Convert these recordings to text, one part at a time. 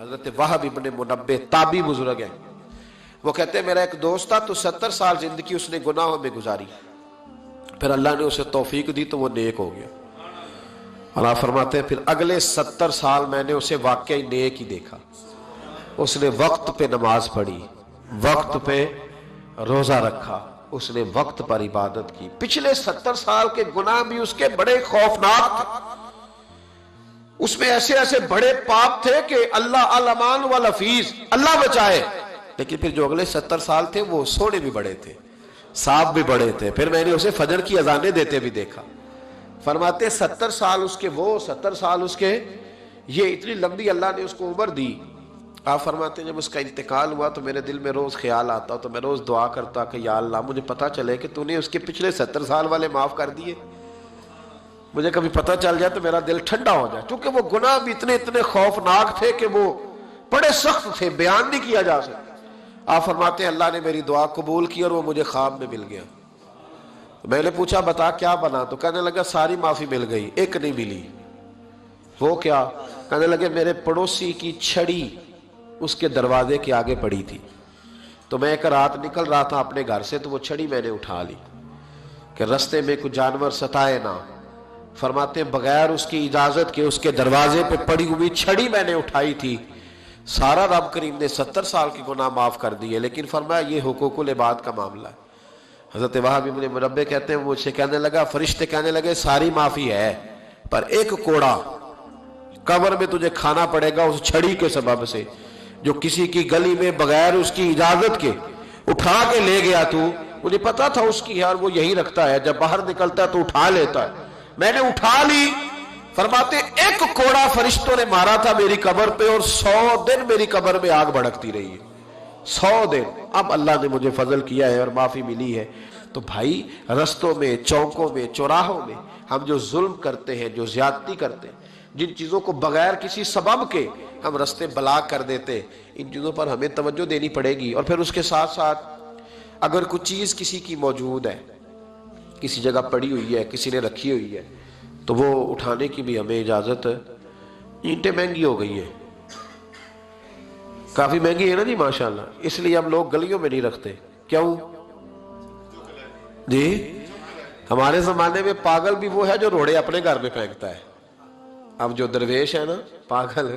حضرت وہب ابن منبہ تابعی بزرگ ہے، وہ کہتے ہیں میرا ایک دوست تھا تو 70 سال زندگی اس نے گناہوں میں گزاری، پھر اللہ نے اسے توفیق دی تو وہ نیک ہو گیا۔ اور آپ فرماتے ہیں پھر اگلے 70 سال میں نے اسے واقعی نیک ہی دیکھا، اس نے وقت پہ نماز پڑھی، وقت پہ روزہ رکھا، اس نے وقت پر عبادت کی۔ پچھلے 70 سال کے گناہ بھی اس کے بڑے خوفناک تھے، اس میں ایسے ایسے بڑے پاپ تھے کہ اللہ الامان والحفیظ، اللہ بچائے۔ لیکن پھر جو اگلے 70 سال تھے وہ سونے بھی بڑے تھے، صاف بھی بڑے تھے۔ پھر میں نے اسے فجر کی اذانیں دیتے بھی دیکھا۔ فرماتے 70 سال اس کے وہ، 70 سال اس کے یہ، اتنی لمبی اللہ نے اس کو عمر دی۔ آپ فرماتے ہیں جب اس کا انتقال ہوا تو میرے دل میں روز خیال آتا تو میں روز دعا کرتا کہ یا اللہ مجھے پتا چلے کہ تو نے اس کے پچھلے 70 سال والے معاف کر دیے، مجھے کبھی پتہ چل جائے تو میرا دل ٹھنڈا ہو جائے، کیونکہ وہ گناہ بھی اتنے خوفناک تھے کہ وہ بڑے سخت تھے، بیان نہیں کیا جا سکتا۔ آپ فرماتے ہیں اللہ نے میری دعا قبول کی اور وہ مجھے خواب میں مل گیا۔ میں نے پوچھا بتا کیا بنا، تو کہنے لگا ساری معافی مل گئی، ایک نہیں ملی۔ وہ کیا؟ کہنے لگے میرے پڑوسی کی چھڑی اس کے دروازے کے آگے پڑی تھی، تو میں ایک رات نکل رہا تھا اپنے گھر سے تو وہ چھڑی میں نے اٹھا لی کہ رستے میں کوئی جانور ستائے نہ۔ فرماتے ہیں بغیر اس کی اجازت کے اس کے دروازے پہ پڑی ہوئی چھڑی میں نے اٹھائی تھی۔ سارا رب کریم نے 70 سال کی گناہ معاف کر دیے، لیکن فرمایا یہ حقوق العباد کا معاملہ ہے۔ حضرت وہب ابن منبہ کہتے ہیں مجھ سے کہنے لگا، فرشتے کہنے لگے ساری معافی ہے پر ایک کوڑا قبر میں تجھے کھانا پڑے گا اس چھڑی کے سبب سے جو کسی کی گلی میں بغیر اس کی اجازت کے اٹھا کے لے گیا۔ تو مجھے پتا تھا اس کی، یار وہ یہی رکھتا ہے، جب باہر نکلتا ہے تو اٹھا لیتا ہے، میں نے اٹھا لی۔ فرماتے ایک کوڑا فرشتوں نے مارا تھا میری قبر پہ اور 100 دن میری قبر میں آگ بھڑکتی رہی ہے، 100 دن۔ اب اللہ نے مجھے فضل کیا ہے اور معافی ملی ہے۔ تو بھائی رستوں میں، چوکوں میں، چوراہوں میں ہم جو ظلم کرتے ہیں، جو زیادتی کرتے ہیں، جن چیزوں کو بغیر کسی سبب کے ہم رستے بلاک کر دیتے، ان چیزوں پر ہمیں توجہ دینی پڑے گی۔ اور پھر اس کے ساتھ ساتھ اگر کوئی چیز کسی کی موجود ہے، کسی جگہ پڑی ہوئی ہے، کسی نے رکھی ہوئی ہے، تو وہ اٹھانے کی بھی ہمیں اجازت۔ اینٹیں مہنگی ہو گئی ہیں، کافی مہنگی ہے نا جی ماشاءاللہ، اس لیے ہم لوگ گلیوں میں نہیں رکھتے۔ کیوں جی؟ ہمارے زمانے میں پاگل بھی وہ ہے جو روڑے اپنے گھر میں پھینکتا ہے۔ اب جو درویش ہے نا پاگل،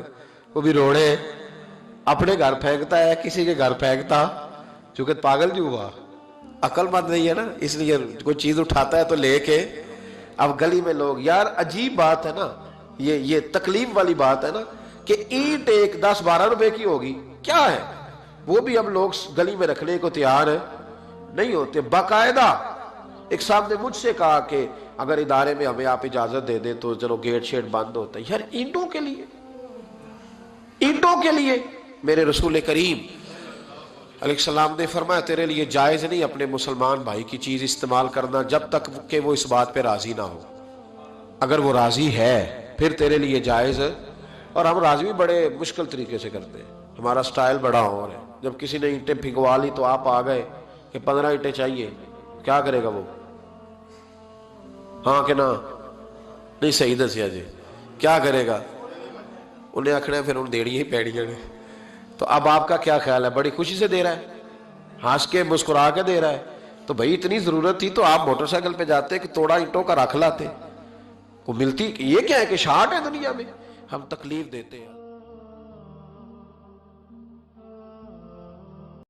وہ بھی روڑے اپنے گھر پھینکتا ہے، کسی کے گھر پھینکتا، چونکہ پاگل جو ہوا عقل مند نہیں ہے نا، اس لیے کوئی چیز اٹھاتا ہے تو لے کے۔ اب گلی میں لوگ، یار عجیب بات ہے نا، یہ تکلیف والی بات ہے نا کہ اینٹ ایک 10-12 روپے کی ہوگی، کیا ہے وہ بھی اب لوگ گلی میں رکھنے کو تیار نہیں ہوتے۔ باقاعدہ ایک صاحب نے مجھ سے کہا کہ اگر ادارے میں ہمیں آپ اجازت دے دیں تو چلو گیٹ شیٹ بند ہوتا ہے۔ یار اینٹوں کے لیے، اینٹوں کے لیے میرے رسول کریم علیہ السلام نے فرمایا تیرے لیے جائز نہیں اپنے مسلمان بھائی کی چیز استعمال کرنا جب تک کہ وہ اس بات پہ راضی نہ ہو۔ اگر وہ راضی ہے پھر تیرے لیے جائز ہے۔ اور ہم راضی بھی بڑے مشکل طریقے سے کرتے ہیں، ہمارا سٹائل بڑا اور ہے۔ جب کسی نے اینٹیں پھگوا لی تو آپ آ گئے کہ 15 اینٹیں چاہیے، کیا کرے گا وہ؟ ہاں کہ نہ؟ نہیں صحیح دسیا جی، کیا کرے گا؟ انہیں آکھنا پھر ان دیڑی ہی پیڑیاں نے۔ تو اب آپ کا کیا خیال ہے؟ بڑی خوشی سے دے رہا ہے، ہنس کے مسکرا کے دے رہا ہے، تو بھائی اتنی ضرورت تھی تو آپ موٹر سائیکل پہ جاتے کہ توڑا اینٹوں کا رکھ لاتے، وہ ملتی۔ یہ کیا ہے کہ شارٹ ہے دنیا میں، ہم تکلیف دیتے ہیں۔